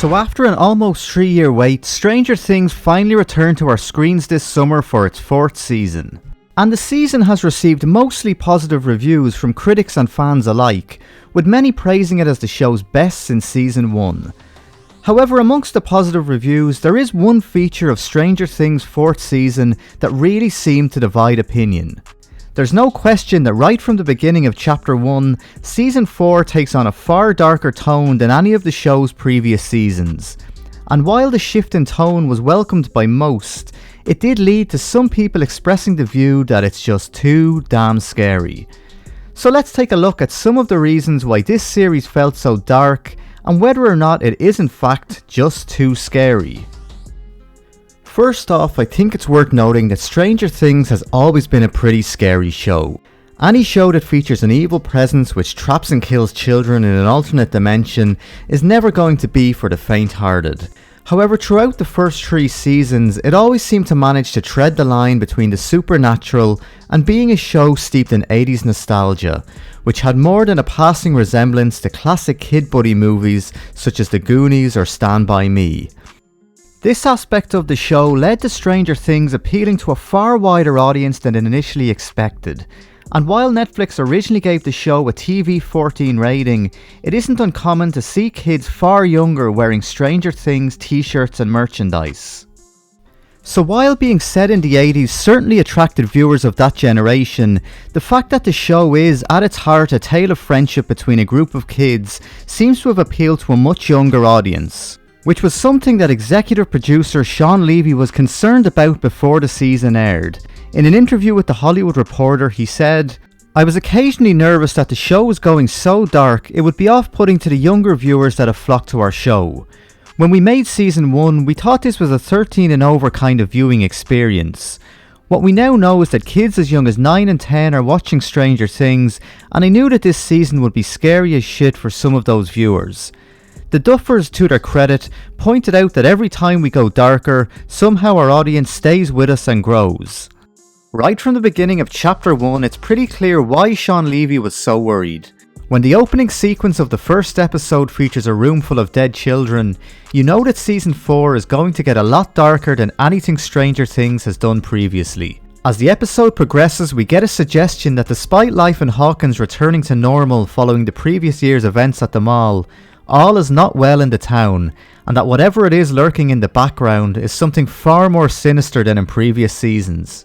So after an almost 3-year wait, Stranger Things finally returned to our screens this summer for its 4th season. And the season has received mostly positive reviews from critics and fans alike, with many praising it as the show's best since season 1. However, amongst the positive reviews, there is one feature of Stranger Things' 4th season that really seemed to divide opinion. There's no question that right from the beginning of Chapter 1, Season 4 takes on a far darker tone than any of the show's previous seasons. And while the shift in tone was welcomed by most, it did lead to some people expressing the view that it's just too damn scary. So let's take a look at some of the reasons why this series felt so dark, and whether or not it is in fact just too scary. First off, I think it's worth noting that Stranger Things has always been a pretty scary show. Any show that features an evil presence which traps and kills children in an alternate dimension is never going to be for the faint-hearted. However, throughout the first 3 seasons, it always seemed to manage to tread the line between the supernatural and being a show steeped in 80s nostalgia, which had more than a passing resemblance to classic kid buddy movies such as The Goonies or Stand By Me. This aspect of the show led to Stranger Things appealing to a far wider audience than it initially expected. And while Netflix originally gave the show a TV-14 rating, it isn't uncommon to see kids far younger wearing Stranger Things t-shirts and merchandise. So while being set in the 80s certainly attracted viewers of that generation, the fact that the show is, at its heart, a tale of friendship between a group of kids seems to have appealed to a much younger audience, which was something that executive producer Sean Levy was concerned about before the season aired. In an interview with The Hollywood Reporter, he said, "I was occasionally nervous that the show was going so dark it would be off-putting to the younger viewers that have flocked to our show. When we made season 1, we thought this was a 13 and over kind of viewing experience. What we now know is that kids as young as 9 and 10 are watching Stranger Things, and I knew that this season would be scary as shit for some of those viewers." The Duffers, to their credit, pointed out that every time we go darker, somehow our audience stays with us and grows. Right from the beginning of Chapter 1, it's pretty clear why Sean Levy was so worried. When the opening sequence of the first episode features a room full of dead children, you know that Season 4 is going to get a lot darker than anything Stranger Things has done previously. As the episode progresses, we get a suggestion that despite life in Hawkins returning to normal following the previous year's events at the mall, all is not well in the town, and that whatever it is lurking in the background is something far more sinister than in previous seasons.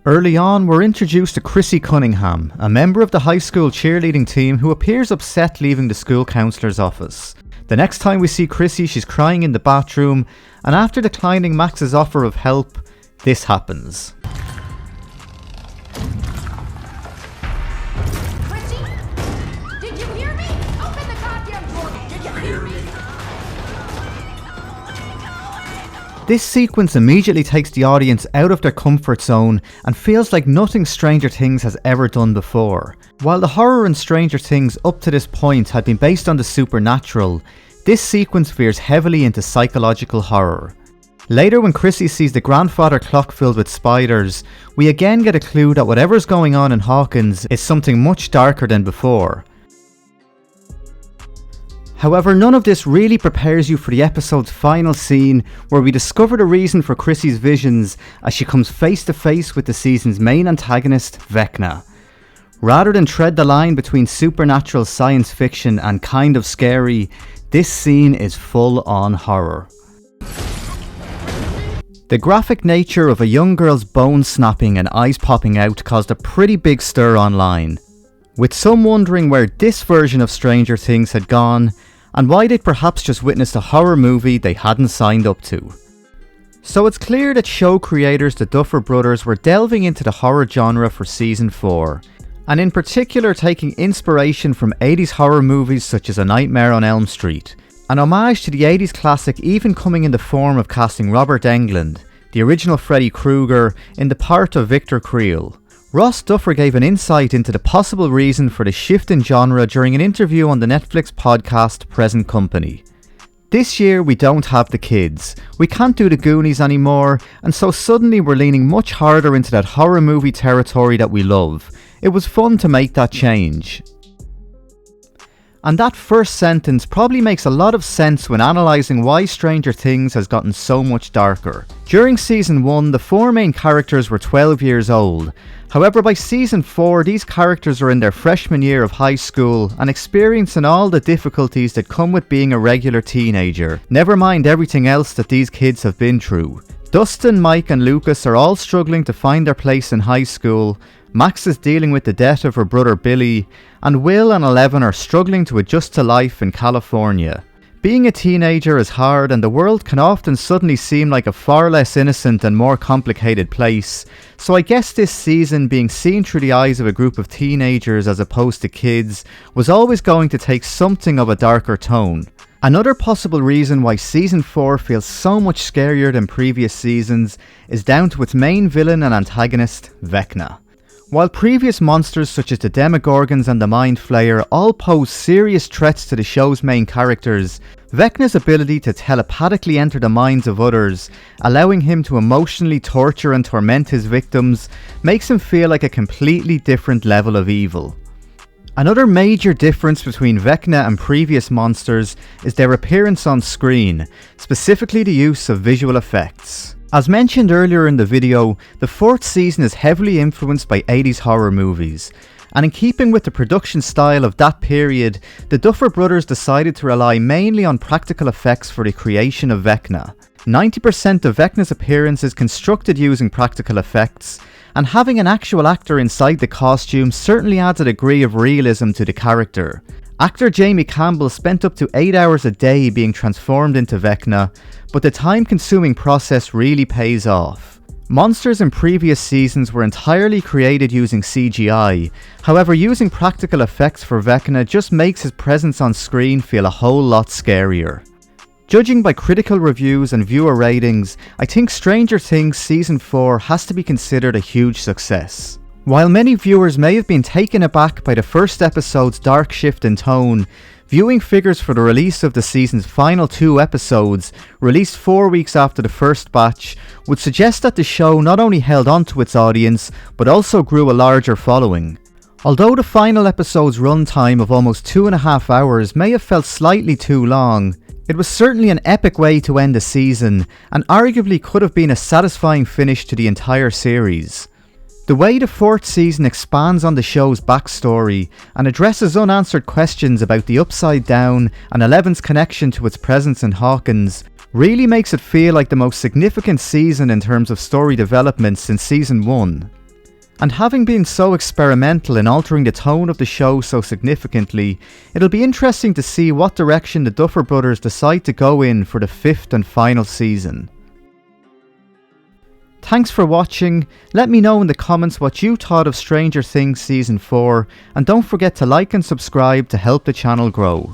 Early on, we're introduced to Chrissy Cunningham, a member of the high school cheerleading team who appears upset leaving the school counsellor's office. The next time we see Chrissy, she's crying in the bathroom, and after declining Max's offer of help, this happens. This sequence immediately takes the audience out of their comfort zone and feels like nothing Stranger Things has ever done before. While the horror in Stranger Things up to this point had been based on the supernatural, this sequence veers heavily into psychological horror. Later, when Chrissy sees the grandfather clock filled with spiders, we again get a clue that whatever's going on in Hawkins is something much darker than before. However, none of this really prepares you for the episode's final scene, where we discover the reason for Chrissy's visions as she comes face to face with the season's main antagonist, Vecna. Rather than tread the line between supernatural science fiction and kind of scary, this scene is full-on horror. The graphic nature of a young girl's bones snapping and eyes popping out caused a pretty big stir online, with some wondering where this version of Stranger Things had gone, and why they'd perhaps just witnessed a horror movie they hadn't signed up to. So it's clear that show creators the Duffer brothers were delving into the horror genre for season 4, and in particular taking inspiration from 80s horror movies such as A Nightmare on Elm Street. An homage to the 80s classic even coming in the form of casting Robert Englund, the original Freddy Krueger, in the part of Victor Creel. Ross Duffer gave an insight into the possible reason for the shift in genre during an interview on the Netflix podcast Present Company. This year we don't have the kids, we can't do the Goonies anymore, and so suddenly we're leaning much harder into that horror movie territory that we love. It was fun to make that change. And that first sentence probably makes a lot of sense when analysing why Stranger Things has gotten so much darker. During Season 1, the 4 main characters were 12 years old. However, by Season 4, these characters are in their freshman year of high school and experiencing all the difficulties that come with being a regular teenager, never mind everything else that these kids have been through. Dustin, Mike and Lucas are all struggling to find their place in high school. Max is dealing with the death of her brother Billy, and Will and Eleven are struggling to adjust to life in California. Being a teenager is hard, and the world can often suddenly seem like a far less innocent and more complicated place, so I guess this season, being seen through the eyes of a group of teenagers as opposed to kids, was always going to take something of a darker tone. Another possible reason why Season 4 feels so much scarier than previous seasons is down to its main villain and antagonist, Vecna. While previous monsters such as the Demogorgons and the Mind Flayer all pose serious threats to the show's main characters, Vecna's ability to telepathically enter the minds of others, allowing him to emotionally torture and torment his victims, makes him feel like a completely different level of evil. Another major difference between Vecna and previous monsters is their appearance on screen, specifically the use of visual effects. As mentioned earlier in the video, the 4th season is heavily influenced by 80s horror movies, and in keeping with the production style of that period, the Duffer brothers decided to rely mainly on practical effects for the creation of Vecna. 90% of Vecna's appearance is constructed using practical effects, and having an actual actor inside the costume certainly adds a degree of realism to the character. Actor Jamie Campbell spent up to 8 hours a day being transformed into Vecna, but the time-consuming process really pays off. Monsters in previous seasons were entirely created using CGI, however using practical effects for Vecna just makes his presence on screen feel a whole lot scarier. Judging by critical reviews and viewer ratings, I think Stranger Things Season 4 has to be considered a huge success. While many viewers may have been taken aback by the first episode's dark shift in tone, viewing figures for the release of the season's final 2 episodes, released 4 weeks after the first batch, would suggest that the show not only held on to its audience, but also grew a larger following. Although the final episode's runtime of almost 2.5 hours may have felt slightly too long, it was certainly an epic way to end the season, and arguably could have been a satisfying finish to the entire series. The way the 4th season expands on the show's backstory and addresses unanswered questions about the Upside Down and Eleven's connection to its presence in Hawkins really makes it feel like the most significant season in terms of story development since Season 1. And having been so experimental in altering the tone of the show so significantly, it'll be interesting to see what direction the Duffer brothers decide to go in for the 5th and final season. Thanks for watching. Let me know in the comments what you thought of Stranger Things Season 4, and don't forget to like and subscribe to help the channel grow.